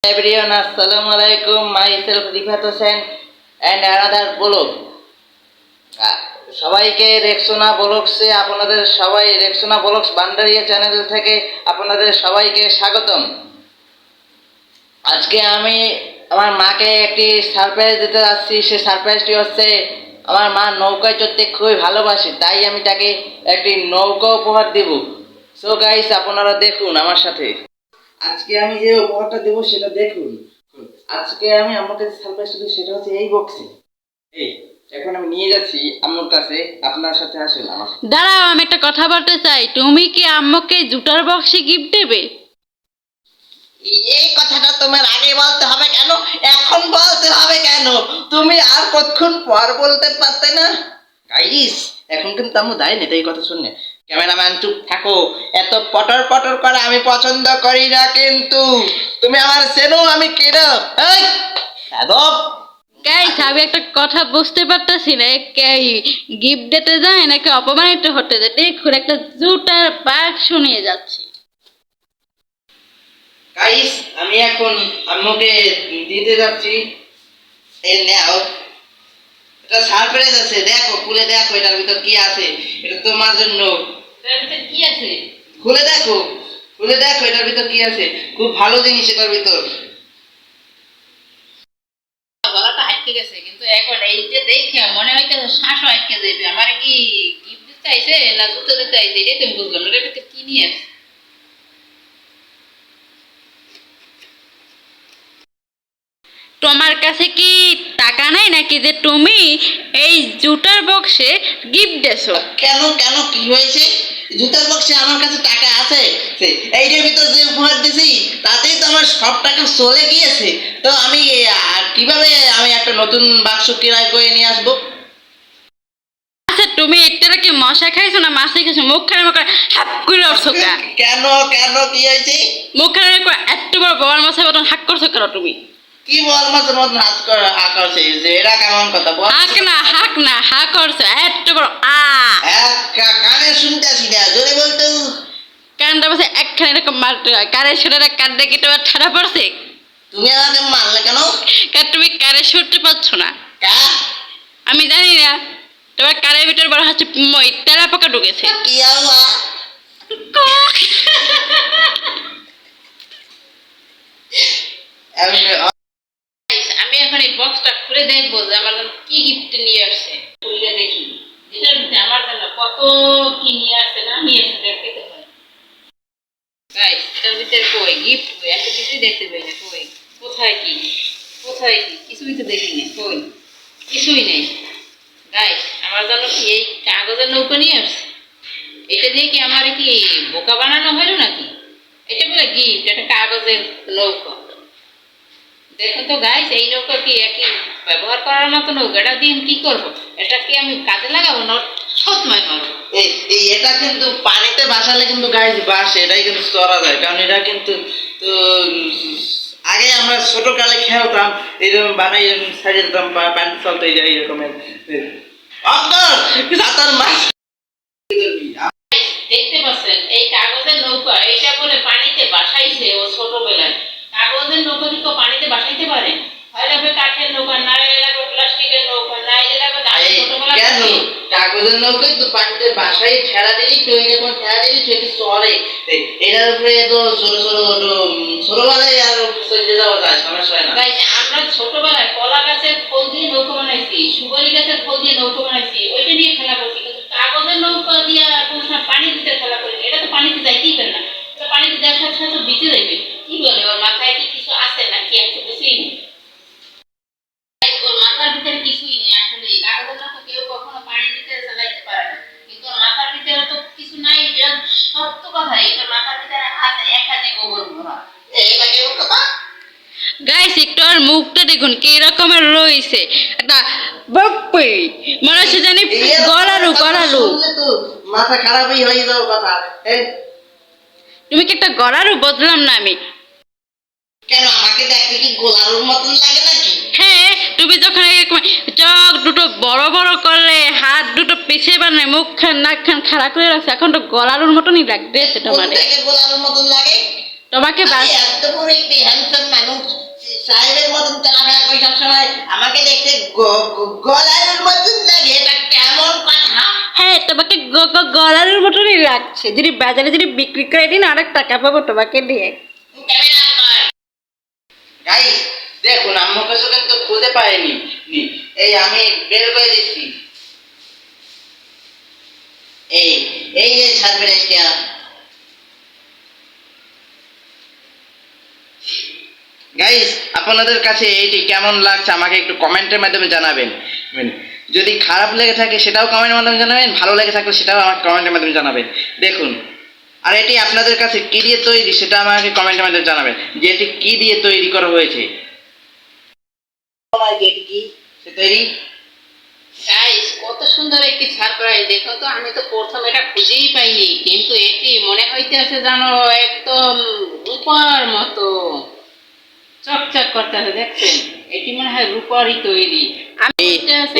Everyone, Assalamu alaikum. Myself Rifat Hossain and another blog. সবাইকে Rexona ব্লগসে আপনাদের সবাই Rexona blogs বান্ডারিয়া channel থেকে আপনাদের সবাইকে স্বাগতম। আজকে আমি আমার মাকে একটি সারপ্রাইজ দিতে যাচ্ছি। সেই সারপ্রাইজটি হচ্ছে আমার মা নৌকায় চড়তে খুবই ভালোবাসে, তাই আমি তাকে একটি নৌকা উপহার দেব। সো গাইস, আপনারা দেখুন আমার সাথে। আজকে আমি যে উপহারটা দেবো সেটা দেখুন। আজকে আমি আমাকে সারপ্রাইজ দেবো, সেটা হচ্ছে এই বক্সে। এই এখন আমি নিয়ে যাচ্ছি আম্মুর কাছে, আপনার সাথে আসুন আমার। দাঁড়াও, আমি একটা কথা বলতে চাই। তুমি কি আম্মুকে জুতার বক্সে গিফট দেবে? এই কথাটা তোমার আগে বলতে হবে কেন, এখন বলতে হবে কেন? তুমি আর কতক্ষণ পর বলতে পারতে না? গাইস, এখন কিন্তু আম্মু দায় নেই, এই কথা শুনলে। ক্যামেরাম্যান চুপ থাকো, এত পটর পটর করে আমি পছন্দ করি না। কিন্তু তুমি আমার চেনো আমি কেন? এই সাদব, গাইস, আমি একটা কথা বুঝতে পারতেছি না, গিফট দিতে যায় নাকি অপমানিত হতে যায়। দেখুন, একটা জুতার বাক্স নিয়ে যাচ্ছি। গাইস, আমি এখন আম্মুকে দিতে যাচ্ছি। এই নাও, এটা সারপ্রাইজ আছে, দেখো খুলে দেখো এটার ভিতর কি আছে। এটা তোমার জন্য। এটার ভিতর কি আছে? খুলে দেখো, খুলে দেখো এটার ভিতর কি আছে। খুব ভালো জিনিস এটার ভিতর। গলাটা আটকে গেছে, কিন্তু এখন এই যে দেখে মনে হইতেছে শ্বাসও আটকে যাবে। আমার কি গিফট দিতে আইছে না জুতো দিতে আইছে, এটাই তুমি বুঝলাম না। এটা কি নিয়ে আসছে? তোমার কাছে কি টাকা নাই নাকি যে তুমি এই জুতার বক্সে গিফট দেছো? কেন কেন কি হয়েছে? জুতার বক্সে আমার কাছে টাকা আছে। এইটার ভিতর যে উপহার দিছি তাতেই তো আমার সব টাকা চলে গিয়েছে। তো আমি কিভাবে আমি একটা নতুন বাক্স কিরায় করে নিয়ে আসবো? আচ্ছা, তুমি এটা কি মশা খাইছো না মাছ খাইছো? মুখ খানে মুখ হাপ করে উঠছো কা? কেন কেন কি হয়েছে? মুখ খানে এত বড় বড় মাছের মতন হাক করছো কেন তুমি? কি বল মাছের মতন হাত করে হাঁক করছে যে? এটা কেমন কথা বল? হাক না হা করছো এত বড় কানে শুনতে আসি না, জোরে বলতো। কানটা বসে একখানে এরকম মারতে হয়। কারে শুনে কানটা কি তোমার ঠাড়া পড়ছে? তুমি আমাকে মারলে কেন? কারণ তুমি কারে শুনতে পাচ্ছ না। কা আমি জানি না তোমার কারের ভিতর বড় হচ্ছে তেরা পোকা ঢুকেছে। কি আওয়া? আমি এখন এই বক্সটা খুলে দেখবো যে আমার জন্য কি গিফট নিয়ে আসছে। খুলে দেখি যেটার ভিতরে আমার জন্য কত কি নিয়ে আসছে না নিয়ে আসছে দেখতে হয়। গাইস, এটার ভিতরে কই গিফট? কই এত কিছুই দেখতে পাই না। কই কোথায় কি কোথায় কি কিছুই তো দেখি না। কই কিছুই নেই। গাইস, আমার জন্য কি এই কাগজের নৌকা নিয়ে আসছে? এটা দিয়ে কি আমার কি বোকা বানানো হলো নাকি? এটা বলে গিফট, এটা কাগজের নৌকা। দেখুন তো গাইস, এই নৌকা কি একই ব্যবহার করার মতো নৌকা? এটা দিয়ে কি করবো? এটা কি আমি কাজে লাগাবো না সৎময় মারবো? এটা কিন্তু পানিতে ভাসালে কিন্তু গাইস বাসে, এটাই কিন্তু চড়া যায়। কারণ এটা কিন্তু তো আগে আমরা ছোট কালে খেলতাম, এরকম বানাই সাইডে দিতাম, পানি চলতে যায় এরকমের সাঁতার মাছ। দেখতে পাচ্ছেন এই কাগজের নৌকা, এটা বলে পানিতে বাসাইছে ও ছোটবেলায়। কাগজের নৌকা কি কেউ পানিতে বাসাইতে পারে? হয় লাগবে কাঠের নৌকা, না লাগবে প্লাস্টিকের নৌকা, না লাগবে ছোটবেলা। কেন কাগজের নৌকায় তো পানিতে বাসায় ঠেলা দিলি তো, যখন ঠেলা দিলি সেটি চলে। এটার উপরে তো ছোট ছোট ছোটবেলায় আর চলে যাওয়া যায়, সমস্যা হয় না। আমরা ছোটবেলায় কলা গাছের ফল দিয়ে নৌকা বানাইছি, সুপারি গাছের ফল দিয়ে নৌকা বানাইছি, ওইটা নিয়ে খেলা করছি। কিন্তু কাগজের নৌকা দিয়ে কোনো সময় পানির ভিতরে খেলা করিনি। এটা তো পানিতে যাইতেই পারে না, এটা পানিতে যাওয়ার সাথে সাথে বেঁচে যাবে। কি বলে ওর মাথায় কি কিছু আছে নাকি? একটু বুঝেই নেই। ওর মাথার ভিতরে কিছুই নেই আসলে। কাগজের নৌকা কেউ কখনো পানির ভিতরে চালাইতে পারে না, কিন্তু ওর মাথার ভিতরে তো কিছু নাই। এটা সত্য কথা, এটা মাথার ভিতরে আছে একা যে গোবর ভরা। এটা কেমন কথা? গাইস, একটু আর মুখটা দেখুন কি রকমের রয়েছে। একটা বাপ্পি মনে হচ্ছে জানি গলালু গলালু। মাথা খারাপই হয়ে যাওয়ার কথা। তুমি কি একটা গলালু? বদলাম না আমি। কেন আমাকে দেখতে কি গোলারুর মতন লাগে নাকি? হ্যাঁ, তুমি যখন এরকম চোখ দুটো বড় বড় করলে, হাত দুটো পিছিয়ে বানায়, মুখ খান নাক খান খাড়া করে রাখছে, এখন তো গলালুর মতনই লাগবে। সেটা মানে গোলারুর মতন লাগে তোমাকে এত বড় একটি হ্যান্ডসাম মানুষ সাহেবের মতন চলাফেরা করি সবসময়, আমাকে দেখতে গলার মতন লাগে, এটা কেমন কথা? হ্যাঁ, তোমাকে গলার মতনই রাখছে। যদি বাজারে যদি বিক্রি করে দিন অনেক টাকা পাবো তোমাকে দিয়ে। ক্যামেরা কর। গাইস দেখুন, আম্মু কিছু কিন্তু খুঁজে পাইনি, এই আমি বের করে দিচ্ছি। এই এই যে সারপ্রাইজটা, গাইস আপনাদের কাছে এইটি কেমন লাগছে আমাকে একটু কমেন্টের মাধ্যমে জানাবেন। যদি খারাপ লেগে থাকে সেটাও কমেন্টের মাধ্যমে জানাবেন, ভালো লেগে থাকলে সেটাও আমাকে কমেন্টের মাধ্যমে জানাবেন। দেখুন, আর এটি আপনাদের কাছে কি দিয়ে তৈরি সেটা আমাকে কমেন্টের মাধ্যমে জানাবেন, যে এটি কি দিয়ে তৈরি করা হয়েছে। এটি কি সে তৈরি? গাইস কত সুন্দর একটি সারপ্রাইজ, দেখো তো। আমি তো প্রথম এটা খুঁজেই পাইনি, কিন্তু এটি মনে হইতেছে জানো একদম রূপার মতো চকচক করতেছে। দেখছেন, এটি মনে হয় রূপারই তৈরি।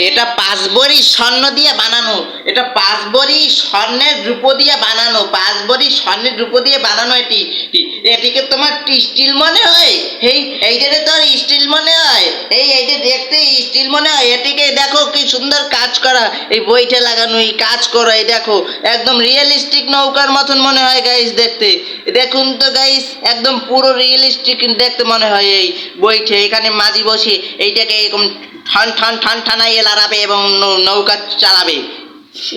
এটা 5 ভরি স্বর্ণ দিয়ে বানানো, এটা 5 ভরি স্বর্ণের রূপো দিয়ে বানানো, 5 ভরি স্বর্ণের রূপো দিয়ে বানানো। এটিকে তোমার স্টিল মনে হয়? এইটারে তোর স্টিল মনে হয়? এইটা দেখতে স্টিল মনে হয়? এটিকে দেখো কি সুন্দর কাজ করা, এই বইটা লাগানো, এই কাজ করা, এই দেখো একদম রিয়েলিস্টিক নৌকার মতন মনে হয় গাইস দেখতে। দেখুন তো গাইস, একদম পুরো রিয়েলিস্টিক দেখতে মনে হয় এই বইটা। এখানে মাঝি বসে এইটাকে এরকম ঠান ঠান ঠান ঠানাইয়ে লাড়াবে এবং নৌকা চালাবে।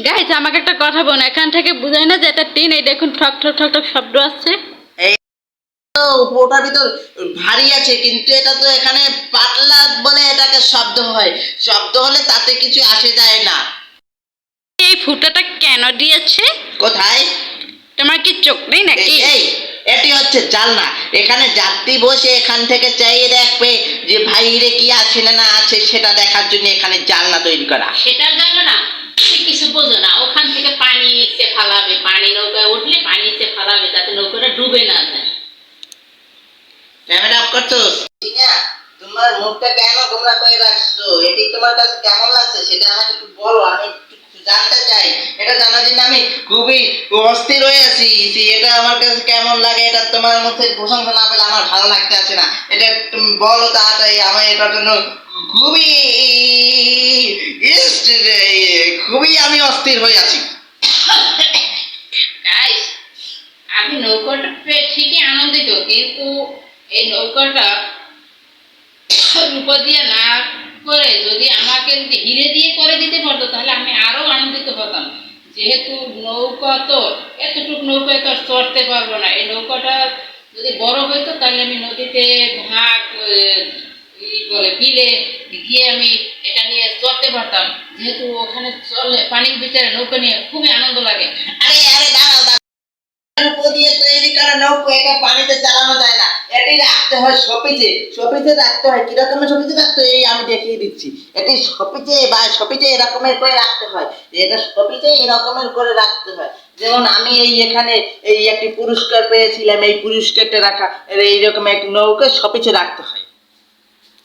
গাইস আমাকে একটা কথা বলো, এখান থেকে বুঝায় না যে এটা টিন? এই দেখুন ঠক ঠক ঠক ঠক শব্দ আসছে। ওটার ভিতর ভারী আছে, কিন্তু এটা তো এখানে পাতলা বলে এটাকে শব্দ হয়। শব্দ হলে তাতে কিছু আসে যায় না। এই ফুটাটা কেন দিয়েছে? কোথায়? তোমার কি চোখ নেই নাকি? এই এটি হচ্ছে জানলা, এখানে যাত্রী বসে এখান থেকে চাইয়ে দেখবে যে বাইরে কি আছে না না আছে, সেটা দেখার জন্য এখানে জানলা তৈরি করা। সেটার জন্য না, তুমি কিছু বোঝো না। ওখান থেকে পানি নিচে ফালাবে, পানি নৌকায় উঠলে পানি নিচে ফালাবে যাতে নৌকাটা ডুবে না যায়। ক্যামেরা অফ করছো? তোমার মুখটা কেন গোমরা করে রাখছো? এটি তোমার কাছে কেমন লাগছে সেটা আমাকে একটু বলো, আমি একটু জানতে চাই। এটা জানার জন্য আমি খুবই অস্থির হয়ে আছি। এটা আমার কাছে কেমন লাগে, এটা তোমার মুখে প্রশংসা না পেলে আমার ভালো লাগতে আছে না। এটা তুমি বলো তাড়াতাড়ি, আমি এটার জন্য খুবই খুবই আমি অস্থির হয়ে আছি। গাইস, আমি নৌকাটা পেয়ে ঠিকই আনন্দিত, কিন্তু এই নৌকাটা রূপা দিয়ে না করে যদি আমাকে যদি হিরে দিয়ে করে দিতে পারতো তাহলে আমি আরো আনন্দিত হতাম। যেহেতু নৌকা তো এতটুকু নৌকায় তো আর চড়তে পারবো না। এই নৌকাটা যদি বড় হইতো তাহলে আমি নদীতে ভাগ বলে বিলে গিয়ে আমি এটা নিয়ে চড়তে পারতাম। যেহেতু ওখানে চলে পানির ভিতরে নৌকা নিয়ে খুবই আনন্দ লাগে। আরে আরে দাঁড়াও দাঁড়াও, রূপো দিয়ে তৈরি করা নৌকো এটা পানিতে চালানো যায় না, এটি রাখতে হয় শপিজে। শপিজে রাখতে হয়। কিরকমের শপিজে রাখতে হয় এই আমি দেখিয়ে দিচ্ছি। এটি শপিজে বা শপিজে এরকমের করে রাখতে হয়, এটা শপিজে এরকমের করে রাখতে হয়। যেমন আমি এখানে এই একটি পুরস্কার পেয়েছিলাম, এই পুরস্কারটা রাখা এইরকম এক নৌকা শপিজে রাখতে হয়।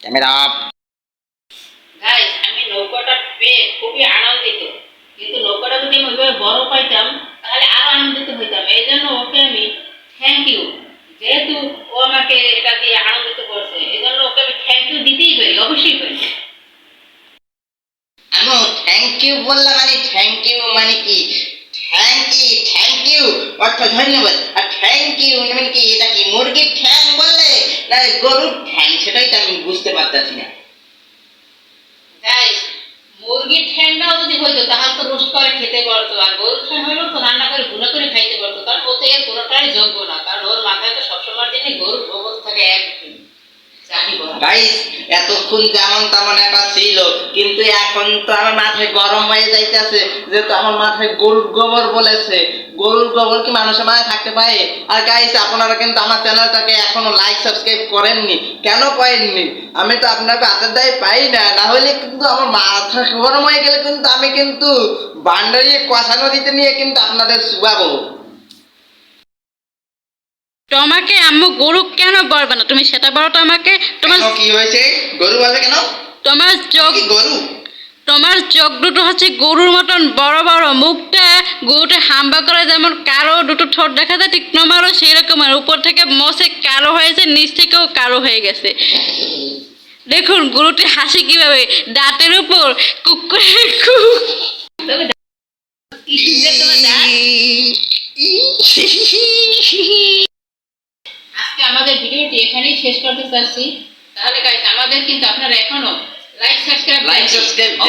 Camera off. গাইস, আমি নৌকাটা পেয়ে খুবই আনন্দিত, কিন্তু নৌকাটা যদি আমি ওইভাবে বড় পাইতাম তাহলে আরো আনন্দিত হইতাম। এই জন্য ওকে আমি থ্যাংক ইউ, যেহেতু ও আমাকে এটা দিয়ে আনন্দিত করছে, এই জন্য ওকে আমি থ্যাংক ইউ দিতেই পারি, অবশ্যই পারি। আমি থ্যাংক ইউ বললাম, মানে থ্যাংক ইউ মানে কি? থ্যাংক ইউ অর্থ ধন্যবাদ, আর থ্যাংক ইউ মানে কি? এটা কি মুরগির ঠ্যাং বললে না গরুর ঠ্যাং, সেটাই তো আমি বুঝতে পারতেছি না। গাইস, মুরগির ঠ্যাংটাও যদি হইতো তাহলে তো রোস্ট করে খেতে পারতো, আর গরুর ঠ্যাং হইলেও তো রান্না করে ভুনা করে খাইতে পারতো। কারণ ও তো এর কোনোটাই যোগ্য না, কারণ ওর মাথায় তো সবসময়ের জন্য গরুর গোবর থাকে এক চাটি বলা। গাইস এতক্ষণ যেমন তেমন একটা ছিল, কিন্তু এখন তো আমার মাথায় গরম হয়ে যাইতেছে, যেহেতু আমার মাথায় গরুর গোবর বলেছে। গরুর গোবর কি মানুষের মাথায় থাকতে পারে? আর গাইস আপনারা কিন্তু আমার চ্যানেলটাকে এখনো লাইক সাবস্ক্রাইব করেননি, কেন করেননি? আমি তো আপনাকে হাতের দায় পাই না, না হলে কিন্তু আমার মাথা গরম হয়ে গেলে কিন্তু আমি কিন্তু বান্ডারিয়ে কষা নদীতে নিয়ে কিন্তু আপনাদের শুবাবো। তোমাকে আম্মু গরু কেন বলবে না? তুমি সেটা বলো তো আমাকে। তোমার কেন কি হয়েছে? গরু বলবে কেন? তোমার চোখ কি গরু? তোমার চোখ দুটো হচ্ছে গরুর মতন বড় বড়, মুখটা গরুটা হাম্বা করে যেমন কালো, দুটো ঠোঁট দেখা যায় ঠিক তোমারও সেই রকম, আর উপর থেকে মোষে কালো হয়েছে, নিচ থেকেও কালো হয়ে গেছে। দেখুন গরুটি হাসি কিভাবে, দাঁতের উপর কুকুরের তবে কি সুন্দর তোমার দাঁত। আজকে আমাদের ভিডিওটি এখানেই শেষ করতে চাচ্ছি। তাহলে গাইস আমাদের কিন্তু আপনারা এখনো লাইক সাবস্ক্রাইব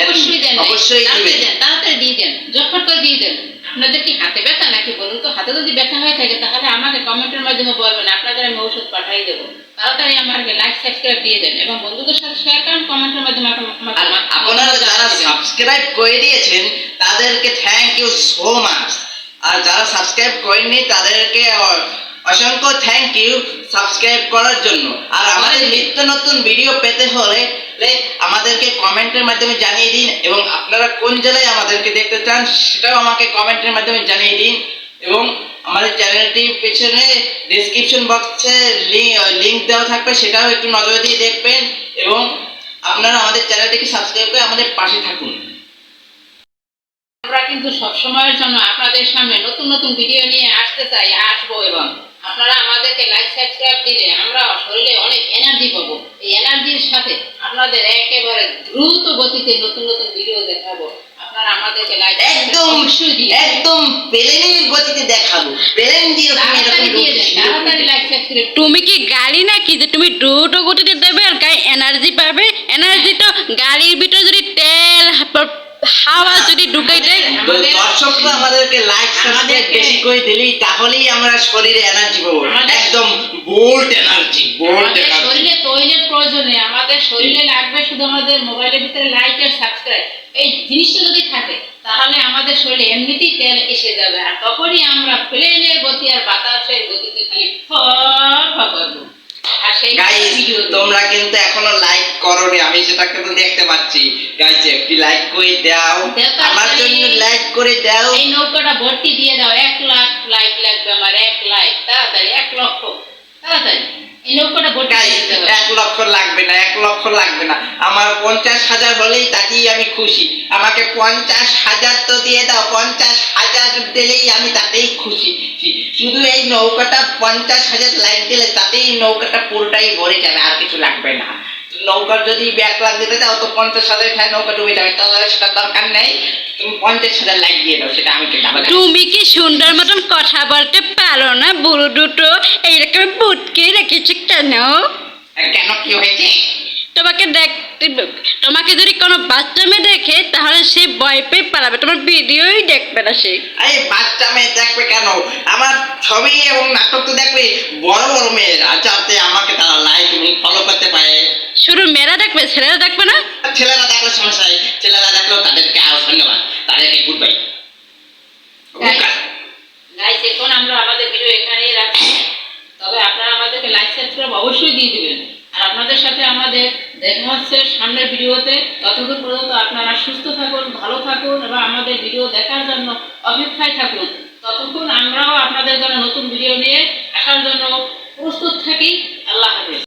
অবশ্যই দেন, অবশ্যই দিবেন। তাড়াতাড়ি দিয়ে দেন, ঝটফট করে দিয়ে দেন। আপনাদের কি হাতে ব্যথা নাকি বলুন তো? হাতে যদি ব্যথা হয়ে থাকে তাহলে আমাকে কমেন্টের মাধ্যমে বলবেন, আপনাদের আমি ঔষধ পাঠিয়ে দেবো। তাড়াতাড়ি আমাকে লাইক সাবস্ক্রাইব দিয়ে দেন এবং বন্ধুদের সাথে শেয়ার করেন, কমেন্টের মাধ্যমে আপনারা যারা সাবস্ক্রাইব করে দিয়েছেন তাদেরকে থ্যাংক ইউ সো মাচ, আর যারা সাবস্ক্রাইব করেননি তাদেরকে অসংখ্য থ্যাংক ইউ সাবস্ক্রাইব করার জন্য। আর আমাদের নিত্য নতুন ভিডিও পেতে হলে আমাদেরকে কমেন্টের মাধ্যমে জানিয়ে দিন, এবং আপনারা কোন জেলায় আমাদেরকে দেখতে চান সেটাও আমাকে কমেন্টের মাধ্যমে জানিয়ে দিন। এবং আমাদের চ্যানেলটির পেছনে ডেসক্রিপশন বক্সে লিংক দেওয়া থাকবে, সেটাও একটু নজর দিয়ে দেখবেন, এবং আপনারা আমাদের চ্যানেলটিকে সাবস্ক্রাইব করে আমাদের পাশে থাকুন। আমরা কিন্তু সব সময়ের জন্য আপনাদের সামনে নতুন নতুন ভিডিও নিয়ে আসবো, এবং আপনারা আমাদেরকে লাইক সাবস্ক্রাইব দিলে আমরা শরীরে অনেক এনার্জি পাবো। এই এনার্জির সাথে আপনাদের একেবারে দ্রুত গতিতে নতুন নতুন ভিডিও দেখাবো। আপনারা আমাদেরকে লাইক একদম একদম প্লেনের গতিতে দেখাবো, প্লেন দিয়ে তাড়াতাড়ি দিয়ে দেন, তাড়াতাড়ি লাইক সাবস্ক্রাইব। তুমি কি গাড়ি নাকি যে তুমি দ্রুত গতিতে দেবে আর গায়ে এনার্জি পাবে? এনার্জি তো গাড়ির ভিতরে যদি তেল হাওয়া যদি ঢুকাই দেয়। দর্শকরা আমাদেরকে লাইক সাবস্ক্রাইব বেশি করে দিলেই তাহলেই আমরা শরীরে এনার্জি পাবো, একদম বোল্ট এনার্জি, বোল্ট আমাদের এনার্জি। শরীরে তৈলের প্রয়োজনে আমাদের শরীরে লাগবে শুধু আমাদের মোবাইলের ভিতরে লাইক আর সাবস্ক্রাইব। এই জিনিসটা যদি থাকে তাহলে আমাদের শরীরে এমনিতেই তেল এসে যাবে, আর তখনই আমরা প্লেনের গতি আর বাতাসের গতিতে খালি করবো। আর সেই গাইস ভিডিও তোমরা কিন্তু এখনো লাইক করোনি, আমি সেটা কিন্তু দেখতে পাচ্ছি। গাইস একটি লাইক করে দাও, আমার জন্য লাইক করে দাও। এই নৌকাটা ভর্তি দিয়ে দাও, 1 লাখ লাইক লাগবে আমার, 1 লাইক তাড়াতাড়ি, 1 লক্ষ তাড়াতাড়ি এই নৌকাটা ভর্তি গাইস দিয়ে দিতে হবে। 1 লক্ষ লাগবে না, 1 লক্ষ লাগবে না, আমার 50,000 হলেই তাতেই আমি খুশি। আমাকে 50,000 তো দিয়ে দাও, 50,000 দিলেই আমি তাতেই খুশি। শুধু এই নৌকাটা 50,000 লাইক দিলে তাতেই নৌকাটা পুরোটাই ভরে যাবে, আর কিছু লাগবে না। নৌকার যদি 1 লাখ দিতে দাও তো 50,000 খায় নৌকা ডুবে যাবে, তাহলে সেটা দরকার নেই। তুমি 50,000 লাইক দিয়ে দাও, সেটা আমি কেন? তুমি কি সুন্দর মতন কথা বলতে পারো না? বুড়ো দুটো এইরকম বুটকে রেখেছে কেন? কেন, কি হয়েছে? তোমাকে যদি কোনো বাচ্চা মেয়ে দেখে তাহলে সে ভয় পেয়ে পালাবে, তোমার ভিডিওই দেখবে না সে। এই বাচ্চা মেয়ে দেখবে কেন? আমার ছবি এবং নাটক তো দেখবে বড় বড় মেয়েরা, যাতে আমাকে তারা লাইক এবং ফলো করতে পারে। শুধু মেয়েরা দেখবে, ছেলেরা দেখবে না? আর ছেলেরা দেখলে সমস্যা নেই, ছেলেরা দেখলেও তাদেরকে আরো ধন্যবাদ, তাদেরকে গুড বাই। গাইস এখন আমরা আমাদের ভিডিও এখানেই রাখছি, তবে আপনারা আমাদেরকে লাইক সাবস্ক্রাইব অবশ্যই দিয়ে দিবেন। আর আপনাদের সাথে আমাদের দেখা হচ্ছে সামনের ভিডিওতে। ততক্ষণ পর্যন্ত আপনারা সুস্থ থাকুন, ভালো থাকুন এবং আমাদের ভিডিও দেখার জন্য অপেক্ষায় থাকুন। ততক্ষণ আমরাও আপনাদের জন্য নতুন ভিডিও নিয়ে আসার জন্য প্রস্তুত থাকি। আল্লাহ হাফেজ।